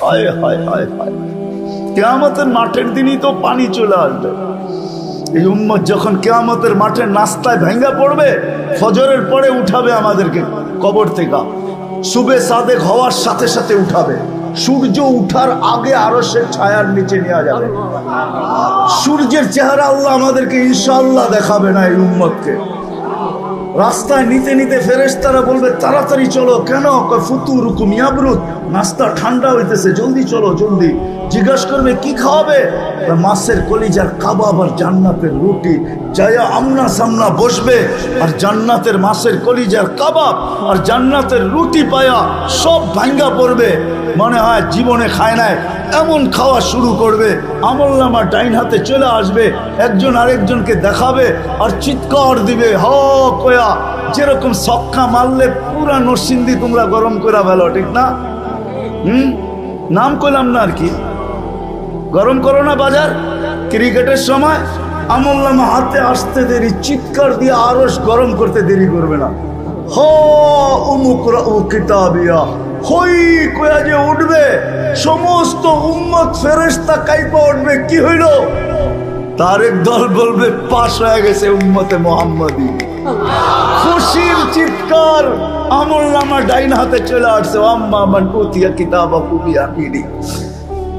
হায় হায় হায় হায়, কিয়ামতের মাঠের দিনই তো পানি চলে আসবে। এই উম্মত যখন কিয়ামতের মাঠের নাস্তায় ভেঙ্গা পড়বে, ফজরের পরে উঠাবে আমাদেরকে কবর থেকে, সুবে সাদেক হওয়ার সাথে সাথে উঠাবে, সূর্য উঠার আগে আরশের ছায়ার নিচে নেওয়া যাবে। সূর্যের চেহারা আল্লাহ আমাদেরকে ইনশাআল্লাহ দেখাবে না এই উম্মতকে। রাস্তায় নিতে নিতে ফেরেশতারা বলবে তাড়াতাড়ি চলো। কেন? ফুতুরুকুম ইয়াবরুদ, নাস্তা ঠান্ডা হইতেছে, জলদি চলো জলদি। জিজ্ঞাসা করবে কি খাওয়াবে? মাছের কলিজার কাবাব আর জান্নাতের রুটি। যায়া আমনা সামনা বসবে আর জান্নাতের মাছের কলিজার কাবাব আর জান্নাতের রুটি পায়া সব ভাঙ্গা পড়বে, মনে হয় জীবনে খায় নাই এমন খাওয়া শুরু করবে। আমলনামা ডাইন হাতে চলে আসবে, একজন আরেকজনকে দেখাবে আর চিৎকার দিবে হ কয়া, যেরকম সক্কা মারলে পুরা নরসিংদী তোমরা গরম করে ফেলো, ঠিক না? নাম করলাম না আর কি, গরম করো না বাজার। ক্রিকেটের সময় আমলনামা হাতে আসতে দেরি, চিৎকার দিয়ে আরশ গরম করতে দেরি করবে না। হ উমুকরা ও কিতাবিয়া, হই কয়া যে উঠবে, সমস্ত উম্মত ফেরেশতা কাইপা উঠবে। কি হইল? তার এক দল বলবে পাশ হয়ে গেছে উম্মতে মুহাম্মাদি। খুশির চিৎকার, আমলনামা ডাইন হাতে চলে আসছে। আম্মা মান উতিয়া কিতাবাহু বিয়ামিনি,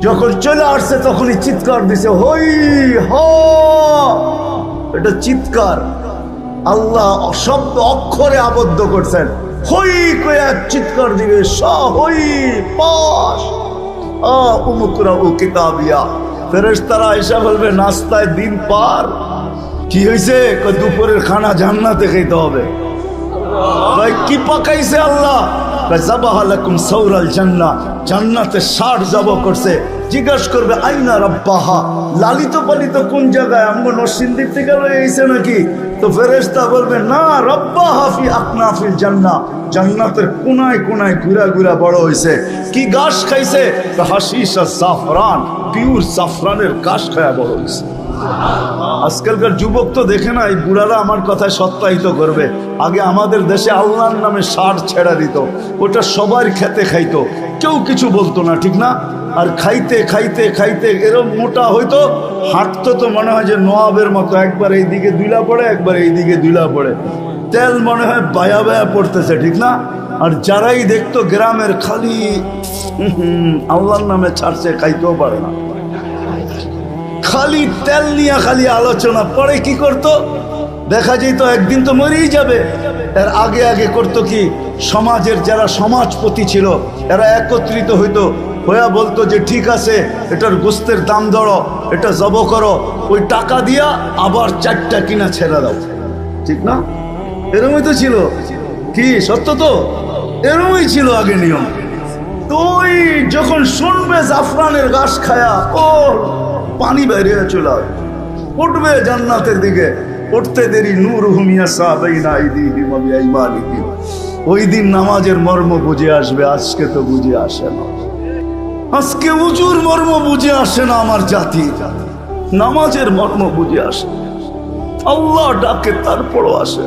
যখন চলে আসছে তখনই চিৎকার দিছে হই হ। এটা চিৎকার আল্লাহ শব্দ অক্ষরে আবদ্ধ করছেন। হই কয়া চিৎকার দিবে হই পাশ উমুকরা ও কিতাবিয়া। ফেরেশতারা এসে বলবে নাস্তায় দিন পার। কি হয়েছে? দুপুরের খানা জান্নাতে খেতে হবে। কি পাকাইছে আল্লাহ? জান্নাতে 60 জবাহ করছে। জিজ্ঞাসা করবে আইনা রাব্বাহা, লালিত পালিত কোন জায়গায়? আমগো নরসিংদীর থেকে লইছে নাকি? তো ফেরেশতা বলবে না, রাব্বাহা ফি আকনাফিল জান্নাহ, জান্নাতের কোনায় কোনায় ঘুরা ঘুরা বড় হইছে। কি ঘাস খাইছে? হাশিশ আর জাফরান, পিওর জাফরানের ঘাস খায়া বড় হইছে। আজকালকার যুবক তো দেখে না, এই বুড়ারা আমার কথায় সত্যায়িত করবে। আগে আমাদের দেশে আল্লাহর নামে ষাঁড় ছেড়া দিত, ওটা সবার খেতে খাইতো, কেউ কিছু বলতো না, ঠিক না? আর খাইতে খাইতে খাইতে এরকম মোটা হইতো, হাঁটতো তো মনে হয় যে নওয়াবের মতো, একবার এইদিকে দুইলা পড়ে একবার এইদিকে দুইলা পড়ে, তেল মনে হয় বায়া বায়া পড়তেছে, ঠিক না? আর যারাই দেখতো গ্রামের খালি আল্লাহর নামে ছাড়ছে, খাইতেও পারে না, খালি তেল নিয়ে খালি আলোচনা। পরে কি করত? দেখা যেত একদিন তো মরেই যাবে। এর আগে আগে করতো কি, সমাজের যারা সমাজপতি ছিল এরা একত্রিত হইতো, হইয়া বলতো যে ঠিক আছে এটার গোস্তের দাম ধরো, এটা জব করো, ওই টাকা দিয়া আবার 4টা কিনা ছেড়ে দাও, ঠিক না? এরমই তো ছিল। কি সত্য তো? এরমই ছিল আগে নিয়ম। তুই যখন শুনবে জাফরানের ঘাস খায়া, ও পানি বাইরে চলে উঠবে জান্নাতের দিকে। উঠতে দেরি নূর হুমিয়া সাহাবাইনা আইদিহিম ওয়া বিআইমানিহিম। ওই দিন নামাজের মর্ম বুঝে আসবে, আজকে তো বুঝে আসে না। আজকে উজুর মর্ম বুঝে আসে না আমার জাতি, নামাজের মর্ম বুঝে আসে। আল্লাহ ডাকে তারপরও আসে।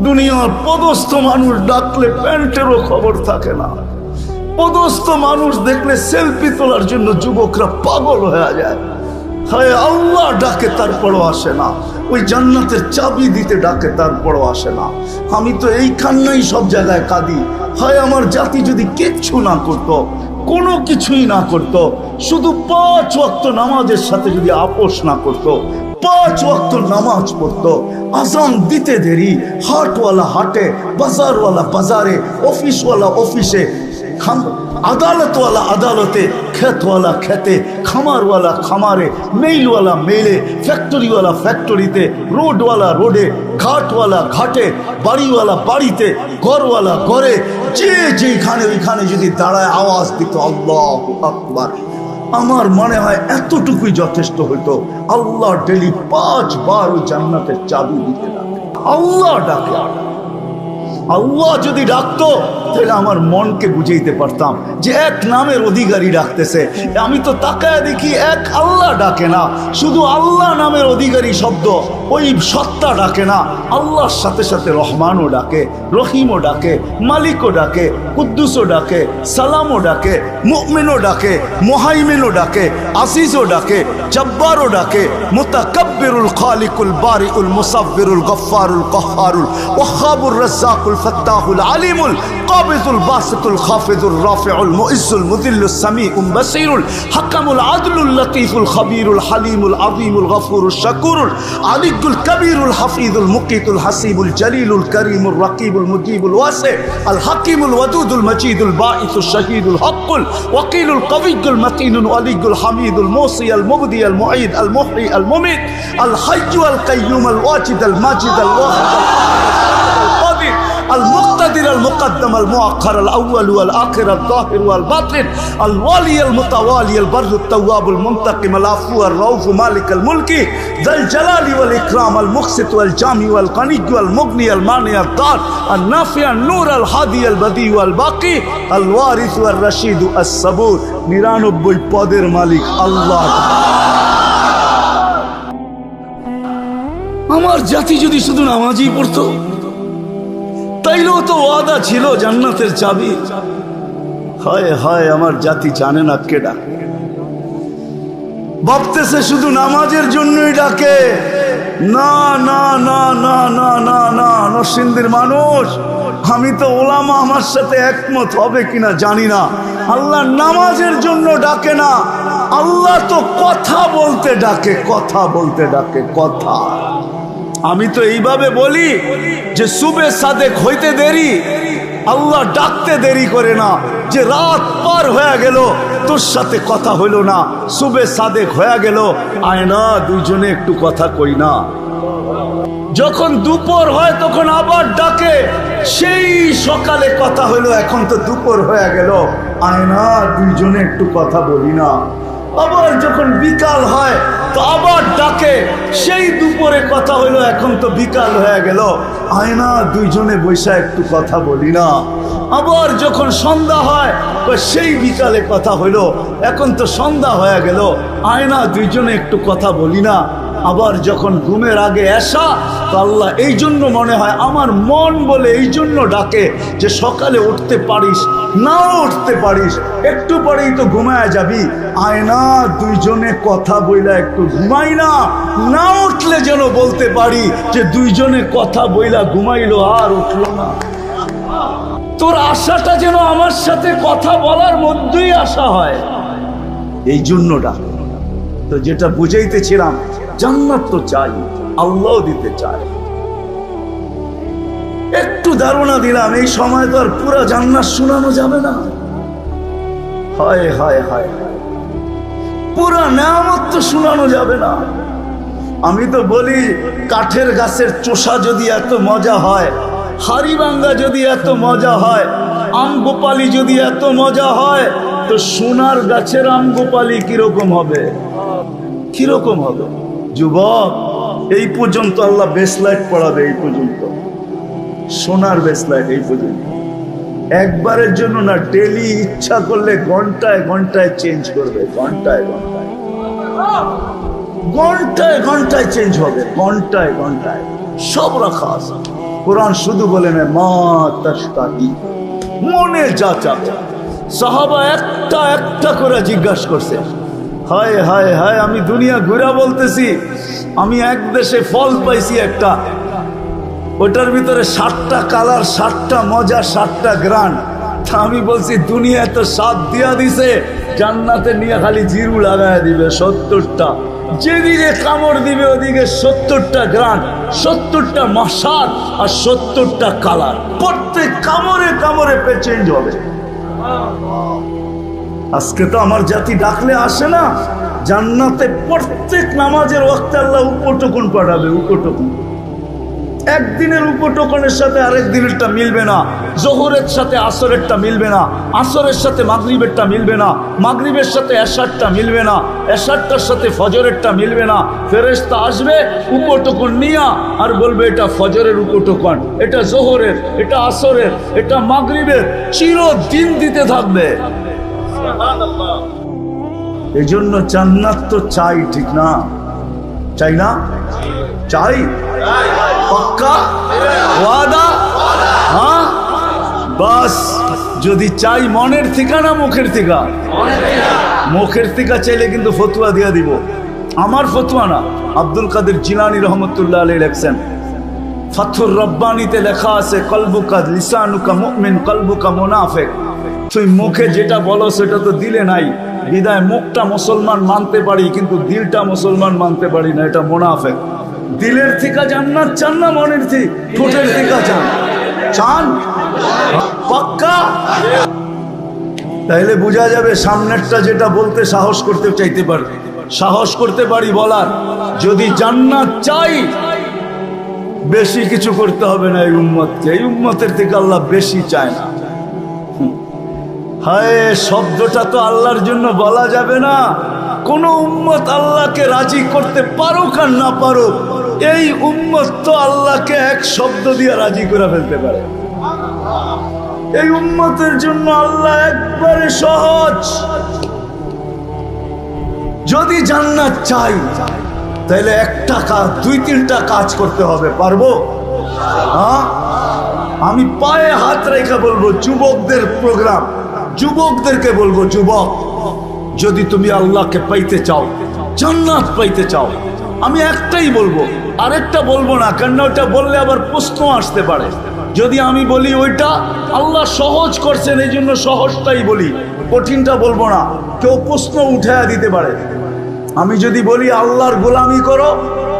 দুনিয়ার পদস্থ মানুষ ডাকলে প্যান্টেরও খবর থাকে না। পদস্থ মানুষ দেখলে সেলফি তোলার জন্য যুবকরা পাগল হয়ে যায়। হায় আল্লাহ ডাকে তারপরও আসে না। ওই জান্নাতের চাবি দিতে ডাকে তারপরও আসে না। আমি তো এই কান্নাই সব জায়গায় কাঁদি। হায় আমার জাতি যদি কিচ্ছু না করতো, কোনো কিছুই না করতো, শুধু 5 ওয়াক্ত নামাজের সাথে যদি আপোষ না করতো, 5 ওয়াক্ত নামাজ পড়তো, আজান দিতে দেরি, হাটওয়ালা হাটে, বাজারওয়ালা বাজারে, অফিসওয়ালা অফিসে, আদালতওয়ালা আদালতে, খেতওয়ালা খেতে, খামারওয়ালা খামারে, মেইলওয়ালা মেইলে, ফ্যাক্টরিওয়ালা ফ্যাক্টরিতে, রোডওয়ালা রোডে, ঘাটওয়ালা ঘাটে, বাড়িওয়ালা বাড়িতে, ঘরওয়ালা ঘরে, যে যেখানে ওইখানে যদি দাঁড়ায় আওয়াজ দিত আল্লাহু আকবার, আমার মনে হয় এতটুকুই যথেষ্ট হইতো। আল্লাহ ডেলি 5 বার ওই জান্নাতের চাবি দিতে ডাকে। আল্লাহ ডাকে, আল্লাহ যদি ডাকতো তাহলে আমার মনকে বুঝাইতে পারতাম যে এক নামের অধিকারী ডাকতেছে। আমি তো তাকায় দেখি এক আল্লাহ ডাকে না, শুধু আল্লাহ নামের অধিকারী শব্দ, ওই সত্তা ডাকে না। আল্লাহর সাথে সাথে রহমানও ডাকে, রহিমও ডাকে, মালিকও ডাকে, কুদ্দুসও ডাকে, সালামও ডাকে, মুমিনও ডাকে, মুহাইমিনও ডাকে, আসিজও ডাকে, জব্বারও ডাকে, মুতাকাব্বিরুল খালিকুল বারিউল মুসাব্বিরুল গফফারুল কহ্হারুল ওয়াহ্হাবুর রাজ্জাকুল ফাত্তাহুল আলিমুল কাবিজুল বাসিতুল খাফিজুর রাফিউল মুইজ্জুল মুযিল্লুস সামিউল বাসীরুল হাকামুল আদলুল লতীফুল খবীরুল হালিমুল আযীমুল গফুরুশ শাকুরুল আলিয়ুল কবীরুল হাফিজুল মুকিতুল হাসিবুল জলিলুল করিমুল রাকিবুল মুজিবুল ওয়াসি আল হাকিমুল ওয়াদুদুল মজিদুল বাঈসুশ শাহীদুল হকুল ওয়াকিলুল কবিয়ুল মতিনুল ওয়ালিয়ুল হামিদুল মুসি আল মুবদি আল মুঈদ আল মুহয়ি আল মুমিত আল হাইয়্যু আল কাইয়্যুম আল ওয়াজিদ আল মাজিদ আল ওয়াহিদ المقتدر المقدم المؤخر الأول والآخر الظاهر والباطن الوالي المتوالي البر التواب المنتقم العفو الرؤوف مالك الملك ذا الجلال والإكرام المقسط والجامع والغني والمغني المانع الضار النافع النور الهادي البديع والباقي الوارث والرشيد الصبور 99 পদের মালিক আল্লাহ। আমার জাতি যদি শুধু নামাজই পড়তো তাইলেও তো ওয়াদা ছিল জান্নাতের চাবি। হায় হায়, আমার জাতি জানে না কে ডাকে, ভাবতেছে শুধু নামাজের জন্যই ডাকে। না না না না না না না, নরসিংদীর মানুষ, আমি তো ওলামা আমার সাথে একমত হবে কিনা জানি না, আল্লাহ নামাজের জন্য ডাকে না, আল্লাহ তো কথা বলতে ডাকে, কথা বলতে ডাকে, কথা। আমি তো এইভাবে বলি যে সুবে সাদেক হইতে দেরি, আল্লাহ ডাকতে দেরি করে না। যে রাত পার হয়ে গেল তোর সাথে কথা হইল না, সুবে সাদেক হয়ে গেল, আয় না দুইজনে একটু কথা কই না। যখন দুপুর হয় তখন আবার ডাকে, সেই সকালে কথা হইল, এখন তো দুপুর হয়ে গেল, আয় না দুইজনে একটু কথা বলি না। আবার যখন বিকাল হয় তো আবার ডাকে, সেই দুপুরে কথা হইলো, এখন তো বিকাল হয়ে গেল, আয় না দুইজনে বৈশা একটু কথা বলি না। আবার যখন সন্ধ্যা হয় তো সেই বিকালে কথা হইলো, এখন তো সন্ধ্যা হয়ে গেল, আয় না দুইজনে একটু কথা বলি না। আবার যখন ঘুমের আগে এসা তো আল্লাহ এই জন্য মনে হয় আমার মন বলে এই জন্য ডাকে যে সকালে উঠতে পারিস নাও উঠতে পারিস, একটু পরেই তো ঘুমায় যাবি, আয় না দুইজনে কথা বইলা একটু ঘুমাই না। না উঠলে যেন বলতে পারি যে দুইজনে কথা বইলা ঘুমাইলো আর উঠলো না। তোর আশাটা যেন আমার সাথে কথা বলার মধ্যেই আশা হয়, এই জন্য ডাক। তো যেটা বুঝাইতেছিলাম, জান্নাত তো চাই, আল্লাহ দিতে চায়। একটু ধারণা দিলাম, এই সময় তো আর পুরা জান্নাত শোনানো যাবে না। হায় হায় হায়, পুরা নেয়ামত তো শোনানো যাবে না। আমি তো বলি কাঠের গাছের চোষা যদি এত মজা হয়, হাড়িভাঙ্গা যদি এত মজা হয়, আম গোপালি যদি এত মজা হয়, তো সোনার গাছের আম গোপালি কিরকম হবে, কিরকম হবে? যুবক, এই পর্যন্ত আল্লাহ বেসলাইট পড়াবে, এই পর্যন্ত সোনার বেসলাইট, এই পর্যন্ত একবারের জন্য না, ডেলি ইচ্ছা করলে ঘন্টায় ঘন্টায় চেঞ্জ করবে, ঘন্টায় ঘন্টায়, ঘন্টায় ঘন্টায় চেঞ্জ হবে, ঘন্টায় ঘন্টায় সব রাখা আছে। কোরআন শুধু বলে না মা তাশতাহি, মনে যা চাবে। সাহাবা একটা একটা করে জিজ্ঞাসা করছে, হায় হায় হায়, আমি দুনিয়া ঘুরা বলতেছি, আমি এক দেশে ফল পাইছি একটা, ওটার ভিতরে 7টা কালার, 7টা মজা, 7টা গ্রান। তা আমি বলছি দুনিয়া তো স্বাদ দিয়া দিছে, জান্নাতে নিয়ে খালি জিরু লাগায় দিবে 70টা, যেদিকে কামড় দিবে ওদিকে 70টা গ্রান, 70টা মশাদ আর 70টা কালার, প্রত্যেক কামড়ে কামড়ে চেঞ্জ হবে। আজকে তো আমার জাতি ডাকলে আসে না। জান্নাতে প্রত্যেক নামাজের ওয়াক্তে আল্লাহ উপটকুন পাঠাবে, উপটকুন একদিনের উপটোকনের সাথে আরেক দিনেরটা মিলবে না, জোহরের সাথে আসরেরটা মিলবে না, আসরের সাথে মাগরিবেরটা মিলবে না, মাগরিবের সাথে এশারটা মিলবে না, এশারটার সাথে ফজরেরটা মিলবে না। ফেরেশতা আসবে উপটোকন নিয়া আর বলবে এটা ফজরের উপটোকন, এটা জোহরের, এটা আসরের, এটা মাগরিবের, চিরদিন দিতে থাকবে। এই জন্য জান্নাত তো চাই, ঠিক না? চাই না? চাই, পাক্কা ওয়াদা। হ্যাঁ, বাস যদি চাই মনের থেকে না মুখের থেকে? মুখের থেকে চাইলে কিন্তু ফতুয়া দিয়া দিব। আমার ফতুয়া না, আব্দুল কাদের জিলানী রহমতুল্লাহ আলাইহি লেখছেন, ফাথুর রব্বানিতে লেখা আছে, কলবুকা লিসানুকা মুমিন কলবুকা মুনাফিক। তুই মুখে যেটা বলো সেটা তো দিলে নাই, বিদায় মুখটা মুসলমান মানতে পারি কিন্তু দিলটা মুসলমান মানতে পারি না, এটা মুনাফিক। দিলের থেকে জান্নাত চান না মনের থেকে? ঠোঁটের থেকে চান? চান পাক্কা? তাইলে বোঝা যাবে সামনেরটা যেটা বলতে সাহস করতে চাইতে পারি, সাহস করতে পারি বলার। যদি জান্নাত চাই বেশি কিছু করতে হবে না এই উম্মতকে, এই উম্মতের থেকে আল্লাহ বেশি চায় না। হায়, শব্দটা তো আল্লাহর জন্য বলা যাবে না। কোন উম্মত আল্লাহকে রাজি করতে পারুক আর না পারুক, এই উম্মত তো আল্লাহকে এক শব্দ দিয়ে রাজি করে ফেলতে পারে। এই উম্মতের জন্য আল্লাহ একবারে সহজ। যদি জান্নাত চাই তাহলে একটা কাজ, দুই তিনটা কাজ করতে হবে। পারবো? হ্যাঁ, আমি পায়ে হাত রেখে বলবো, যুবকদের প্রোগ্রাম, যুবকদেরকে বলবো, যুবক যদি তুমি আল্লাহকে পাইতে চাও, জান্নাত পাইতে চাও, আমি একটাই বলবো, আরেকটা বলবো না, কেন ওটা বললে আবার প্রশ্ন আসতে পারে। যদি আমি বলি ওইটা আল্লাহ সহজ করছেন এই জন্য সহজটাই বলি, কঠিনটা বলবো না, কেউ প্রশ্ন উঠায়া দিতে পারে। আমি যদি বলি আল্লাহর গোলামি করো,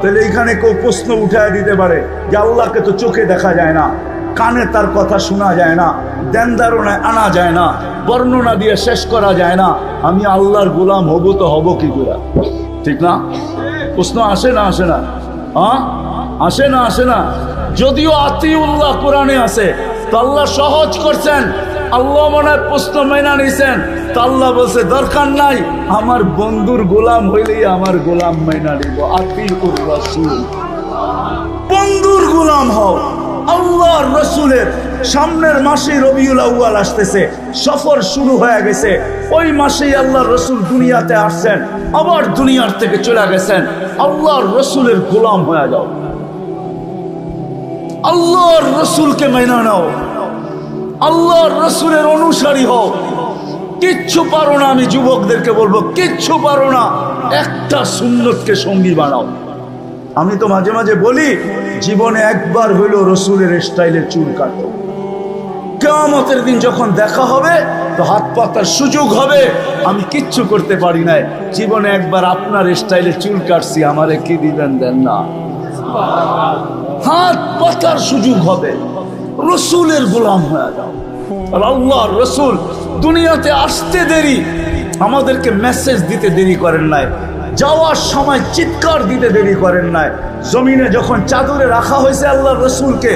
তাহলে এখানে কেউ প্রশ্ন উঠায়া দিতে পারে যে আল্লাহকে তো চোখে দেখা যায় না, কানে তার কথা শোনা যায় না, দেনদারণায় আনা যায় না, বর্ণনা দিয়ে শেষ করা যায় না, আমি আল্লাহর গোলাম হব তো হব কি করে? ঠিক না? প্রশ্ন আসে না আসে না? হ্যাঁ, আসে না আসে না? যদিও আতিউল্লাহ কোরআনে আছে, তো আল্লাহ সহজ করছেন। আল্লাহ মনে হয় প্রশ্ন মেনা নিছেন, তো আল্লাহ বলছে দরকার নাই, আমার বন্ধুর গোলাম হইলেই আমার গোলাম মেনা নিব। আতিউর রাসূল, বন্ধুর গোলাম হও। আল্লাহর রসুলের সামনের মাসে রবিউল আউয়াল আসতেছে, সফর শুরু হয়ে গেছে। ওই মাসেই আল্লাহর রসুল দুনিয়াতে আসছেন, আবার দুনিয়ার থেকে চলে গেছেন। আল্লাহর রসুলের গোলাম হয়ে যাও, আল্লাহর রসুলকে মেনে নাও, আল্লাহর রসুলের অনুসারী হও। কিচ্ছু পারো না, আমি যুবকদেরকে বলবো, কিচ্ছু পারো না, একটা সুন্নতকে সঙ্গী বানাও। আমি তো মাঝে মাঝে বলি, জীবনে একবার হইল রসুলের স্টাইলে চুল কাটো। কিয়ামতের দিন যখন দেখা হবে তো হাত পাতার সুযোগ হবে, আমি কিচ্ছু করতে পারি নাই, জীবনে একবার আপনার স্টাইলে চুল কাটছি, আমারে কি দিবেন? দেন না। হাত পাতার সুযোগ হবে, রসুলের গোলাম হয়ে যাও। আর আল্লাহর রসুল দুনিয়াতে আসতে দেরি, আমাদেরকে মেসেজ দিতে দেরি করেন নাই, যাওয়ার সময় চিৎকার দিতে দেরি করেন নাই। জমিনে যখন চাদরে রাখা হয়েছে আল্লাহর রসুলকে,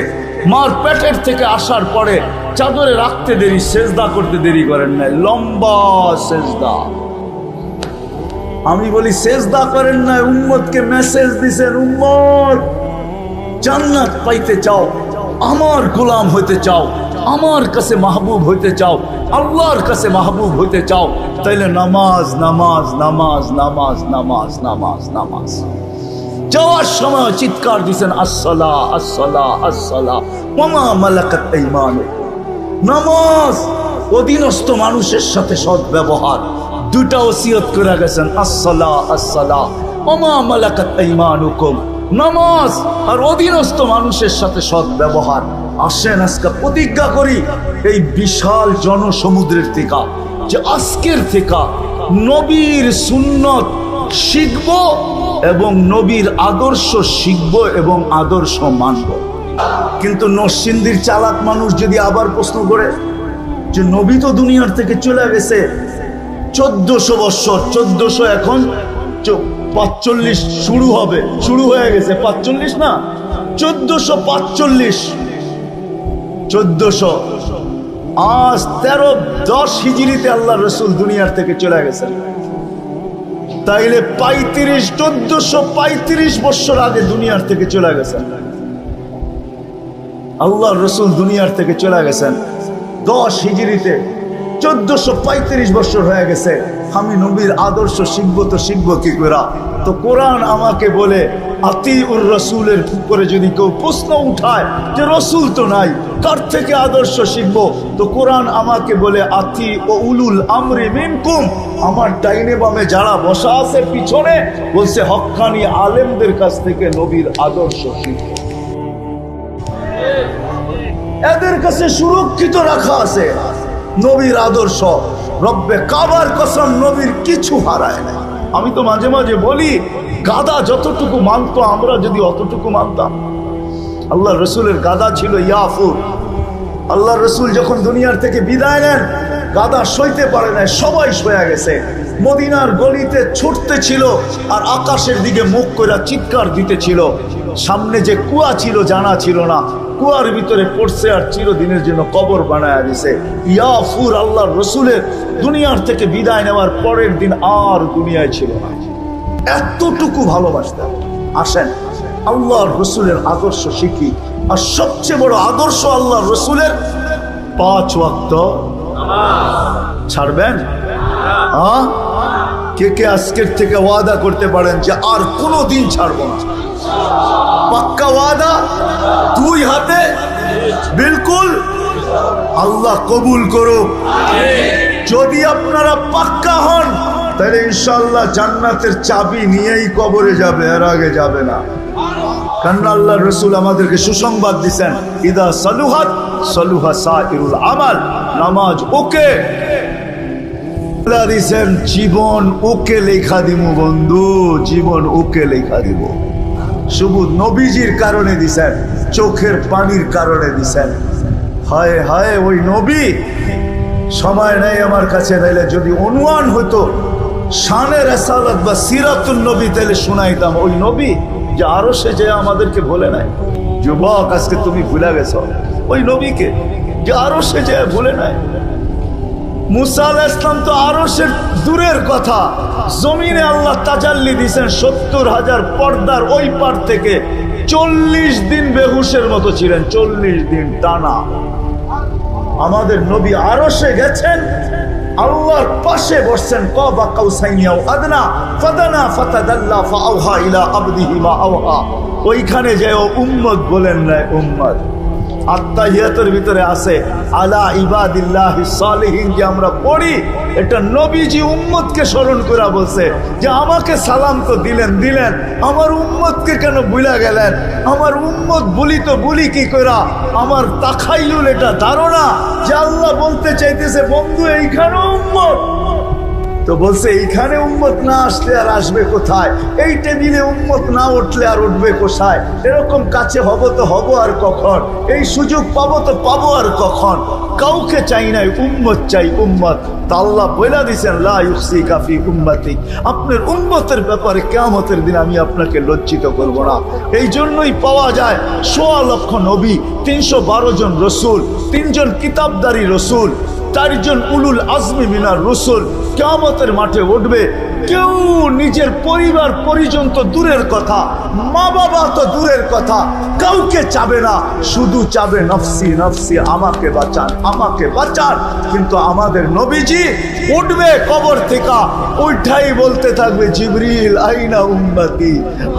মার পেটের থেকে আসার পরে চাদরে রাখতে দেরি, সেজদা করতে দেরি করেন নাই, লম্বা সেজদা। আমি বলি সেজদা করেন নাই, উম্মতকে মেসেজ দিছেন, উম্মত জান্নাত পাইতে চাও, আমার গোলাম হইতে চাও, আমার কাছে মাহবুব হইতে চাও, আল্লাহর কাছে মাহবুব হইতে চাও, তাইলে নামাজ নামাজ নামাজ নামাজ নামাজ নামাজ নামাজ। যাওয়ার সময় চিৎকার দিছেন, আসসালাহ আসসালাহ আসসালাহ ওয়া মা মালাকাত আইমানুকুম। নামাজ, অধীনস্থ মানুষের সাথে সৎ ব্যবহার, দুটা ওসিয়ত করে গেছেন, আসসালাহ আসসালাহ ওয়া মা মালাকাত আইমানুকুম। নামাজ আর অধীনস্থ মানুষের সাথে সৎ ব্যবহার। আসেন আজকে প্রতিজ্ঞা করি এই বিশাল জনসমুদ্রের থেকে, যে আজকের থেকে নবীর সুন্নত শিখব এবং নবীর আদর্শ শিখব এবং আদর্শ মানব। কিন্তু নরসিংদীর চালাক মানুষ যদি আবার প্রশ্ন করে যে নবী তো দুনিয়ার থেকে চলে গেছে 1400 বৎসর, 1400 এখন 45 শুরু হবে, শুরু হয়ে গেছে 45 না, 1445, 1400, আজ 1310 হিজরিতে আল্লাহ রসুল দুনিয়ার থেকে চলে গেছেন। তাইলে 1435 বছর আগে দুনিয়ার থেকে চলে গেছেন। আল্লাহ রসুল দুনিয়ার থেকে চলে গেছেন 10 হিজরিতে, 1435 বছর হয়ে গেছে। আমি নবীর আদর্শ শিখবো তো শিখবো কি করে? তো কোরআন আমাকে বলে আতিউর রসুলের উপরে যদি কেউ প্রশ্ন উঠায় যে রসুল তো নাই, কার থেকে আদর্শ শিখবো? তো কোরআন আমাকে বলে আতি ও উলুল আমরি মিনকুম, আমার ডাইনে বামে যারা বসা আছে পিছনে, বলছে হক্কানি আলেমদের কাছ থেকে নবীর আদর্শ শিখবো। এদের কাছে সুরক্ষিত রাখা আছে নবীর আদর্শ। রব্বে কাবার কসম, নবীর কিছু হারায় না। আমি তো মাঝে মাঝে বলি, গাদা যতটুকু মানতো আমরা যদি অতটুকু মানতাম। আল্লাহ রসুলের গাদা ছিল ইয়াফুর। আল্লাহ রসুল যখন দুনিয়ার থেকে বিদায় নেন, গাদা সইতে পারে না, সবাই সয়ে গেছে। মদিনার গলিতে ছুটতে ছিল আর আকাশের দিকে মুখ করে চিৎকার দিতেছিল। সামনে যে কুয়া ছিল জানা ছিল না, কুয়ার ভিতরে পড়ছে আর চিরদিনের জন্য কবর বানায় দিছে। ইয়াফুর আল্লাহ রসুলের দুনিয়ার থেকে বিদায় নেওয়ার পরের দিন আর দুনিয়ায় ছিল না। এতটুকু ভালোবাসতেন। আসেন আল্লাহর রসুলের আদর্শ শিখি। আর সবচেয়ে বড় আদর্শ আল্লাহ রসুলের 5 ওয়াক্ত ছাড়বেন। হ্যাঁ, কে কে আজকের থেকে ওয়াদা করতে পারেন যে আর কোনো দিন ছাড়বো না? পাক্কা ওয়াদা, 2 হাতে বিলকুল। আল্লাহ কবুল করুক। যদি আপনারা পাক্কা হন তাহলে ইনশাআল্লাহ জান্নাতের চাবি নিয়েই কবরে যাবে, এর আগে যাবে না। কারণ আল্লাহ রসুল আমাদেরকে সুসংবাদ দিচ্ছেন, ইদা সালুহাত সালুহা সাইরুল আমাল। নামাজ ওকে দিছেন, জীবন ওকে লেখা দিব বন্ধু, জীবন ওকে লেখা দিব। শুধু নবীজির কারণে দিছেন, চোখের পানির কারণে দিছেন। হায় হায় ওই নবী, সময় নেই আমার কাছে, নাইলে যদি অনুমান হতো শানে রাসালাত বা সিরাতুন নবী তাহলে শোনাইতাম। ওই নবী যে আরো সে যে আমাদেরকে বলে নাই। যুবক, আজকে তুমি ভুলে গেছো ওই নবীকে যে আরো সে যে বলে নাই। মুসা আলাইহিস সালাম তো আরশের দূরের কথা, জমিনে আল্লাহ তাজাল্লি দিয়েছেন। 70,000 পর্দার ওই পার থেকে 40 দিন বেহুশের মতো ছিলেন, 40 দিন টানা। আমাদের নবী আরশে গেছেন, আল্লাহর পাশে বসছেন। কাবা কাউসাইনি আও আদনা ফাদানা ফাতাদাল্লা ফাআওহা ইলা আবদিহি মা আওহা। ওইখানে যে উম্মত বলেন না, উম্মত আত্তাহিয়াতের ভিতরে আছে আলা ইবাদিল্লাহিস সালিহিন যে আমরা পড়ি, এটা নবীজি উম্মতকে স্মরণ করে বলছে যে আমাকে সালাম তো দিলেন, আমার উম্মতকে কেন ভুলে গেলেন? আমার উম্মত বলি তো বলি কি কইরা? আমার তাখাইয়ুল এটা ধারণা যে আল্লাহ বলতে চাইতেছে বন্ধু এইখানে উম্মত। তো বলছে এইখানে উম্মত না আসলে আর আসবে কোথায়? এই টেবিলে উম্মত না উঠলে আর উঠবে কোথায়? এরকম কাছে হব তো হব আর কখন? এই সুযোগ পাবো তো পাবো আর কখন? কাউকে চাই নাই, উম্মত চাই, উম্মত। তা আল্লাহ বলে দিয়েছেন লা ইউসিকা ফি উম্মতি, আপনার উম্মতের ব্যাপারে কিয়ামতের দিন আমি আপনাকে লজ্জিত করব না। এই জন্যই পাওয়া যায় ১৬ লক্ষ নবী, ৩১২ জন রসুল, ৩ জন কিতাবদারি রসুল, ৪ জন উলুল আজমি মিনার রসুল কিয়ামতের মাঠে উঠবে। কেউ নিজের পরিবার পরিজন তো দূরের কথা, মা বাবা তো দূরের কথা, কাউকে চাবে না, শুধু চাবে নফসি নফসি, আমাকে বাঁচান, আমাকে বাঁচান। কিন্তু আমাদের নবীজি উঠবে কবর থেকে, উঠাই বলতে থাকবে জিবরিল আইনা উম্মতি,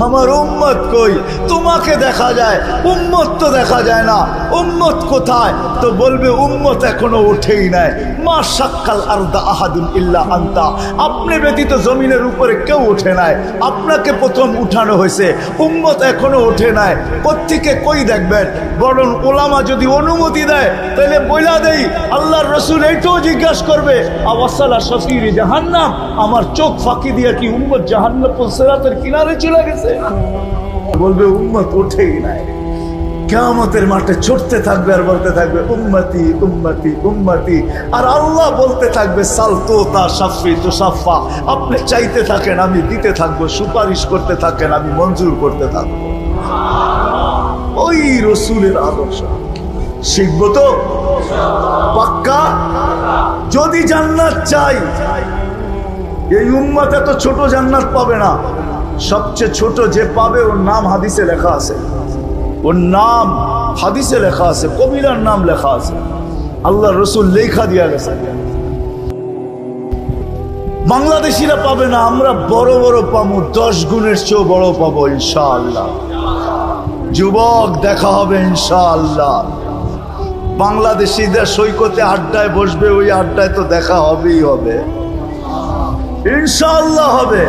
আমার উম্মত কই? তোমাকে দেখা যায়, উম্মত তো দেখা যায় না, উম্মত কোথায়? তো বলবে উম্মত এখনো ওঠেই নাই। মা শাক্কাল আরদা আহাদুন ইল্লা আনতা, আপনি ব্যতীত জমিনের উপরে কেউ ওঠে নাই, আপনাকে প্রথম উঠানো হয়েছে, উম্মত এখনো ওঠে নাই। কোত্থেকে কই দেখবেন? বরং ওলামা যদি অনুমতি দেয় তাহলে বইলা দেই, আল্লাহর রসুল এইটাও জিজ্ঞাসা করবে আওয়াসালা শফির জাহান্নাম, আমার চোখ ফাঁকি দিয়া কি উম্মত জাহান্নাম সিরাতের কিনারে চলে গেছে? বলবে উম্মত ওঠেই নাই। কিয়ামতের মাঠে ছুটতে থাকবে আর বলতে থাকবে উম্মতি উম্মতি উম্মতি। আর আল্লাহ বলতে থাকবে সাল তোতা শাফি তুসাফা, আপনি চাইতে থাকেন আমি দিতে থাকবো, সুপারিশ করতে থাকেন আমি মঞ্জুর করতে থাকবো। ওই রসুলের আদর্শ শিখবো তো পাক্কা। যদি জান্নাত চাই, এই উম্মত এত ছোট জান্নাত পাবে না। সবচেয়ে ছোট যে পাবে ওর নাম হাদিসে লেখা আছে, ওর নাম হাদিসে লেখা আছে, কবিরার নাম লেখা আছে, আল্লাহ রসুল লেখা দিয়া গেছে। বাংলাদেশিরা পাবে না, আমরা বড় বড় পাবো, 10 গুণের চেয়েও বড় পাবো ইনশাআল্লাহ। যুবক দেখা হবে ইনশাআল্লাহ। বাংলাদেশিদের সৈকতে আড্ডায় বসবে, ওই আড্ডায় তো দেখা হবেই হবে ইনশাআল্লাহ হবে।